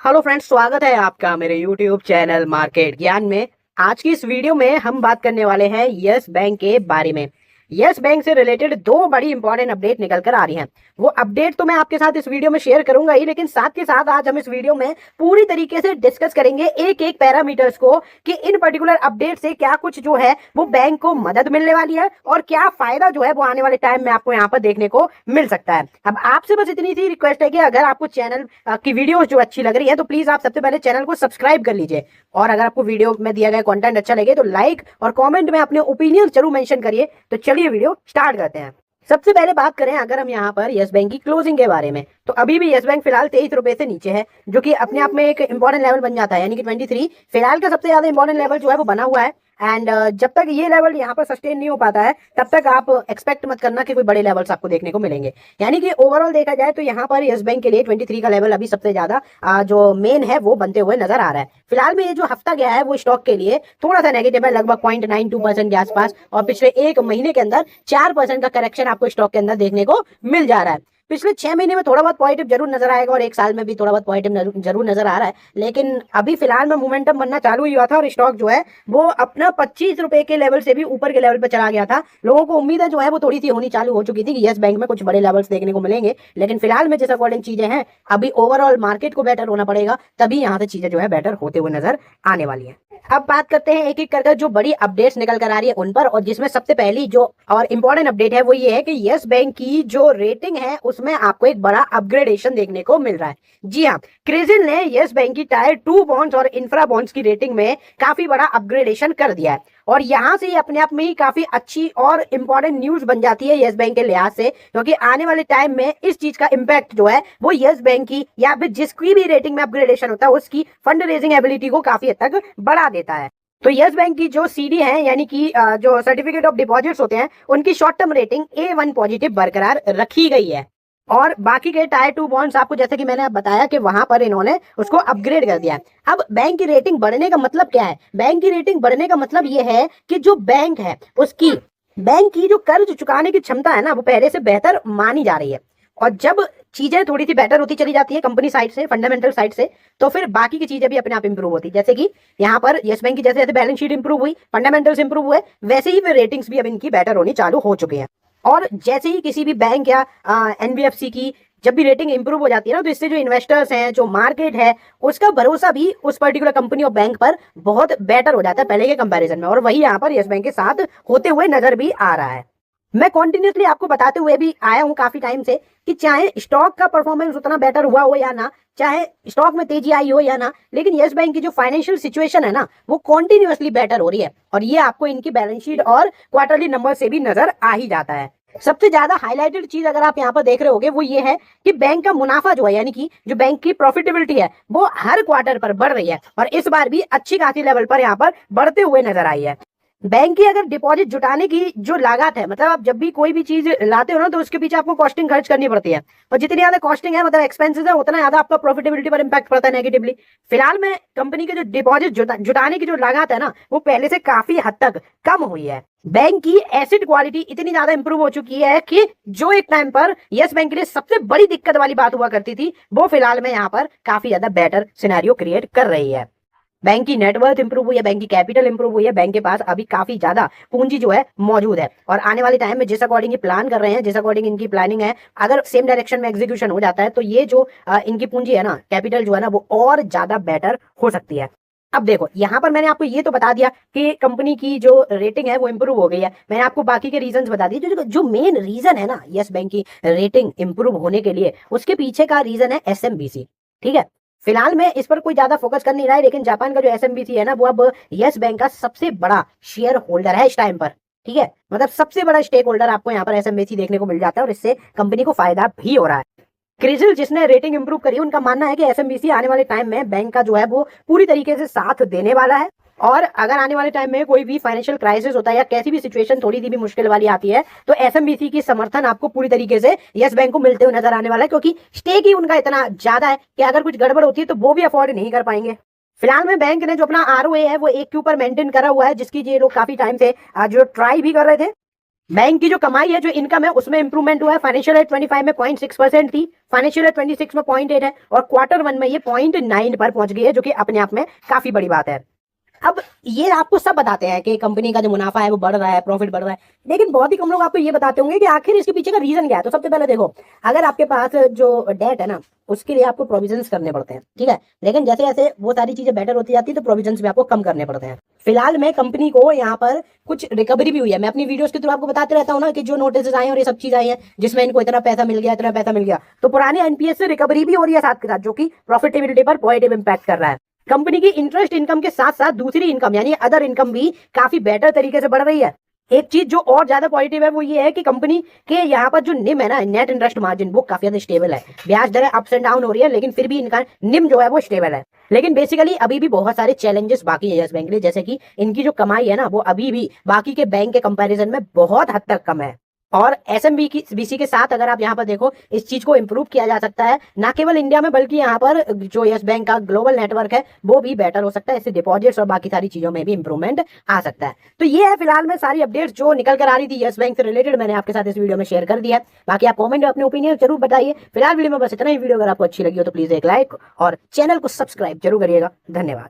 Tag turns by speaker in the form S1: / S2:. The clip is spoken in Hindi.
S1: हेलो फ्रेंड्स, स्वागत है आपका मेरे यूट्यूब चैनल मार्केट ज्ञान में। आज की इस वीडियो में हम बात करने वाले हैं यस बैंक के बारे में। यस बैंक से रिलेटेड दो बड़ी इंपॉर्टेंट अपडेट निकल कर आ रही हैं। वो अपडेट तो मैं आपके साथ इस वीडियो में शेयर करूंगा ही, लेकिन साथ के साथ आज हम इस वीडियो में पूरी तरीके से डिस्कस करेंगे एक एक पैरामीटर्स को कि इन पर्टिकुलर अपडेट से क्या कुछ जो है वो बैंक को मदद मिलने वाली है और क्या फायदा जो है वो आने वाले टाइम में आपको यहाँ पर देखने को मिल सकता है। अब आपसे बस इतनी सी रिक्वेस्ट है कि अगर आपको चैनल की वीडियो जो अच्छी लग रही है तो प्लीज आप सबसे पहले चैनल को सब्सक्राइब कर लीजिए, और अगर आपको वीडियो में दिया गया कंटेंट अच्छा लगे तो लाइक और कमेंट में अपने ओपिनियन जरूर मेंशन करिए। तो चलिए वीडियो स्टार्ट करते हैं। सबसे पहले बात करें अगर हम यहाँ पर यस बैंक की क्लोजिंग के बारे में, तो अभी भी यस बैंक फिलहाल 23 रुपए से नीचे है, जो कि अपने आप में एक इंपॉर्टेंट लेवल बन जाता है। यानी कि 23 फिलहाल का सबसे ज्यादा इंपॉर्टेंट लेवल जो है वो बना हुआ है। एंड जब तक ये लेवल यहाँ पर सस्टेन नहीं हो पाता है तब तक आप एक्सपेक्ट मत करना कि कोई बड़े लेवल्स आपको देखने को मिलेंगे। यानी कि ओवरऑल देखा जाए तो यहाँ पर यस बैंक के लिए 23 का लेवल अभी सबसे ज्यादा जो मेन है वो बनते हुए नजर आ रहा है। फिलहाल में ये जो हफ्ता गया है वो स्टॉक के लिए थोड़ा सा नेगेटिव है, लगभग 0.92% के आसपास, और पिछले एक महीने के अंदर 4% का करेक्शन आपको स्टॉक के अंदर देखने को मिल जा रहा है। पिछले 6 महीने में थोड़ा बहुत पॉजिटिव जरूर नजर आएगा और एक साल में भी थोड़ा बहुत पॉजिटिव जरूर नजर आ रहा है, लेकिन अभी फिलहाल में मोमेंटम बनना चालू हुआ था और स्टॉक जो है वो अपना 25 रुपए के लेवल से भी ऊपर के लेवल पर चला गया था। लोगों को उम्मीद है जो है वो थोड़ी सी होनी चालू हो चुकी थी कि यस बैंक में कुछ बड़े लेवल्स देखने को मिलेंगे, लेकिन फिलहाल में जिस अकॉर्डिंग चीजें हैं अभी ओवरऑल मार्केट को बेटर होना पड़ेगा, तभी यहाँ से चीजें जो है बेटर होते हुए नजर आने वाली है। अब बात करते हैं एक एक करके जो बड़ी अपडेट्स निकल कर आ रही है उन पर, और जिसमें सबसे पहली जो और इंपॉर्टेंट अपडेट है वो ये है कि यस बैंक की जो रेटिंग है उसमें आपको एक बड़ा अपग्रेडेशन देखने को मिल रहा है। जी हाँ, क्रिसिल ने यस बैंक की टायर 2 बॉन्ड्स और इंफ्रा बॉन्ड्स की रेटिंग में काफी बड़ा अपग्रेडेशन कर दिया है, और यहां से अपने आप में ही काफी अच्छी और इंपॉर्टेंट न्यूज बन जाती है यस बैंक के लिहाज से, क्योंकि आने वाले टाइम में इस चीज का इम्पैक्ट जो है वो यस बैंक की या फिर जिसकी भी रेटिंग में अपग्रेडेशन होता है उसकी फंड रेजिंग एबिलिटी को काफी हद तक बढ़ा देता है। तो यस बैंक की जो सीडी है यानी कि जो सर्टिफिकेट ऑफ डिपॉजिट्स होते हैं उनकी short term rating A1 positive बरकरार रखी गई है, और बाकी के टायर 2 बॉन्ड्स आपको जैसे कि मैंने बताया कि वहां पर इन्होंने उसको अपग्रेड कर दिया है। अब बैंक की रेटिंग बढ़ने का मतलब क्या है? बैंक की रेटिंग बढ़ने का मतलब ये है कि जो बैंक है उसकी बैंक की जो कर्ज चुकाने की क्षमता है ना वो पहले से बेहतर मानी जा रही है, और जब चीजें थोड़ी सी बेटर होती चली जाती है कंपनी साइड से, फंडामेंटल साइड से, तो फिर बाकी की चीजें भी अपने आप इंप्रूव होती है। जैसे कि यहाँ पर यस बैंक की जैसे जैसे बैलेंस शीट इंप्रूव हुई, फंडामेंटल्स इंप्रूव हुए, वैसे ही फिर रेटिंग्स भी अब इनकी बेटर होनी चालू हो चुके हैं। और जैसे ही किसी भी बैंक या एनबीएफसी की जब भी रेटिंग इंप्रूव हो जाती है ना, तो इससे जो इन्वेस्टर्स हैं, जो मार्केट है, उसका भरोसा भी उस पर्टिकुलर कंपनी और बैंक पर बहुत बेटर हो जाता है पहले के कंपैरिजन में, और वही यहाँ पर यस बैंक के साथ होते हुए नजर भी आ रहा है। मैं कॉन्टिन्यूसली आपको बताते हुए भी आया हूं काफी टाइम से कि चाहे स्टॉक का परफॉर्मेंस उतना बेटर हुआ हो या ना, चाहे स्टॉक में तेजी आई हो या ना, लेकिन यस बैंक की जो फाइनेंशियल सिचुएशन है ना वो कॉन्टिन्यूसली बेटर हो रही है, और ये आपको इनकी बैलेंस शीट और क्वार्टरली नंबर से भी नजर आ ही जाता है। सबसे ज्यादा हाईलाइटेड चीज अगर आप यहाँ पर देख रहे होगे वो ये है कि बैंक का मुनाफा जो है यानी कि जो बैंक की प्रॉफिटेबिलिटी है वो हर क्वार्टर पर बढ़ रही है, और इस बार भी अच्छी खासी लेवल पर यहाँ पर बढ़ते हुए नजर आई है। बैंक की अगर डिपॉजिट जुटाने की जो लागत है, मतलब आप जब भी कोई भी चीज लाते हो ना तो उसके पीछे आपको कॉस्टिंग खर्च करनी पड़ती है, और जितनी ज्यादा कॉस्टिंग है मतलब एक्सपेंसेस है उतना ज्यादा आपका प्रॉफिटेबिलिटी पर इंपैक्ट पड़ता है नेगेटिवली। फिलहाल में कंपनी के जो डिपॉजिट जुटाने की जो लागत है ना वो पहले से काफी हद तक कम हुई है। बैंक की एसेट क्वालिटी इतनी ज्यादा इंप्रूव हो चुकी है कि जो एक टाइम पर यस बैंक के लिए सबसे बड़ी दिक्कत वाली बात हुआ करती थी वो फिलहाल में यहाँ पर काफी ज्यादा बेटर सिनेरियो क्रिएट कर रही है। बैंक की नेटवर्थ इंप्रूव हुई है, बैंक की कैपिटल इंप्रूव हुई है, बैंक के पास अभी काफी ज्यादा पूंजी जो है मौजूद है, और आने वाले टाइम में जिस अकॉर्डिंग ये प्लान कर रहे हैं, जिस अकॉर्डिंग इनकी प्लानिंग है, अगर सेम डायरेक्शन में एग्जीक्यूशन हो जाता है तो ये जो इनकी पूंजी है ना, कैपिटल जो है ना वो और ज्यादा बेटर हो सकती है। अब देखो यहाँ पर मैंने आपको ये तो बता दिया कि कंपनी की जो रेटिंग है वो इंप्रूव हो गई है, मैंने आपको बाकी के रीजंस बता दिए। जो मेन रीजन है ना यस बैंक की रेटिंग इंप्रूव होने के लिए, उसके पीछे का रीजन है एसएमबीसी। ठीक है, फिलहाल में इस पर कोई ज्यादा फोकस कर नहीं रहा है, लेकिन जापान का जो एसएमबीसी है ना वो अब यस बैंक का सबसे बड़ा शेयर होल्डर है इस टाइम पर। ठीक है, मतलब सबसे बड़ा स्टेक होल्डर आपको यहाँ पर एसएमबीसी देखने को मिल जाता है, और इससे कंपनी को फायदा भी हो रहा है। क्रिसिल जिसने रेटिंग इंप्रूव करी उनका मानना है कि एसएमबीसी आने वाले टाइम में बैंक का जो है वो पूरी तरीके से साथ देने वाला है, और अगर आने वाले टाइम में कोई भी फाइनेंशियल क्राइसिस होता है या कैसी भी सिचुएशन थोड़ी सी भी मुश्किल वाली आती है तो एसएमबीसी की समर्थन आपको पूरी तरीके से यस बैंक को मिलते हुए नजर आने वाला है, क्योंकि स्टेक ही उनका इतना ज्यादा है कि अगर कुछ गड़बड़ होती है तो वो भी अफोर्ड नहीं कर पाएंगे। फिलहाल में बैंक ने जो अपना आरओए है वो 1 के ऊपर मेंटेन करा हुआ है, जिसकी ये लोग काफी टाइम से जो ट्राई भी कर रहे थे, बैंक की जो कमाई है, जो इनकम है, उसमें इंप्रूवमेंट हुआ है। फाइनेंशियल ईयर 25 में 0.6% थी, फाइनेंशियल ईयर 26 में 0.8 है, और क्वार्टर 1 में ये 0.9 पर पहुंच गई है, जो कि अपने आप में काफी बड़ी बात है। अब ये आपको सब बताते हैं कि कंपनी का जो मुनाफा है वो बढ़ रहा है, प्रॉफिट बढ़ रहा है, लेकिन बहुत ही कम लोग आपको ये बताते होंगे कि आखिर इसके पीछे का रीजन क्या है। तो सबसे पहले देखो, अगर आपके पास जो डेट है ना, उसके लिए आपको प्रोविजंस करने पड़ते हैं, ठीक है। लेकिन जैसे जैसे वो सारी चीजें बेटर होती जाती है, तो प्रोविजंस भी आपको कम करने पड़ते हैं। फिलहाल में कंपनी को यहाँ पर कुछ रिकवरी भी हुई है। मैं अपनी वीडियोस के थ्रू आपको बताते रहता हूँ ना कि जो नोटिस आए और ये सब चीज आई है जिसमें इनको इतना पैसा मिल गया, इतना पैसा मिल गया, तो पुराने एनपीएस से रिकवरी भी हो रही है साथ के साथ, जो कि प्रॉफिटेबिलिटी पर पॉजिटिव इंपैक्ट कर रहा है। कंपनी की इंटरेस्ट इनकम के साथ साथ दूसरी इनकम यानी अदर इनकम भी काफी बेटर तरीके से बढ़ रही है। एक चीज जो और ज्यादा पॉजिटिव है वो ये है कि कंपनी के यहाँ पर जो निम है ना, नेट इंटरेस्ट मार्जिन, वो काफी ज्यादा स्टेबल है। ब्याज दरें अप्स एंड डाउन हो रही है, लेकिन फिर भी इनका निम जो है वो स्टेबल है। लेकिन बेसिकली अभी भी बहुत सारे चैलेंजेस बाकी है यस बैंक के लिए, जैसे कि इनकी जो कमाई है ना, वो अभी भी बाकी के बैंक के कंपैरिजन में बहुत हद तक कम है। और एसएमबी की बीसी के साथ अगर आप यहाँ पर देखो, इस चीज को इंप्रूव किया जा सकता है, ना केवल इंडिया में बल्कि यहाँ पर जो यस बैंक का ग्लोबल नेटवर्क है वो भी बेटर हो सकता है। इससे डिपॉजिट्स और बाकी सारी चीजों में भी इंप्रूवमेंट आ सकता है। तो ये है फिलहाल में सारी अपडेट्स जो निकल कर आ रही थी यस बैंक से रिलेटेड, मैंने आपके साथ इस वीडियो में शेयर कर दिया है। बाकी आप कमेंट में अपने ओपिनियन जरूर बताइए। फिलहाल वीडियो में बस इतना ही। वीडियो अगर आपको अच्छी लगी हो तो प्लीज एक लाइक और चैनल को सब्सक्राइब जरूर करिएगा। धन्यवाद।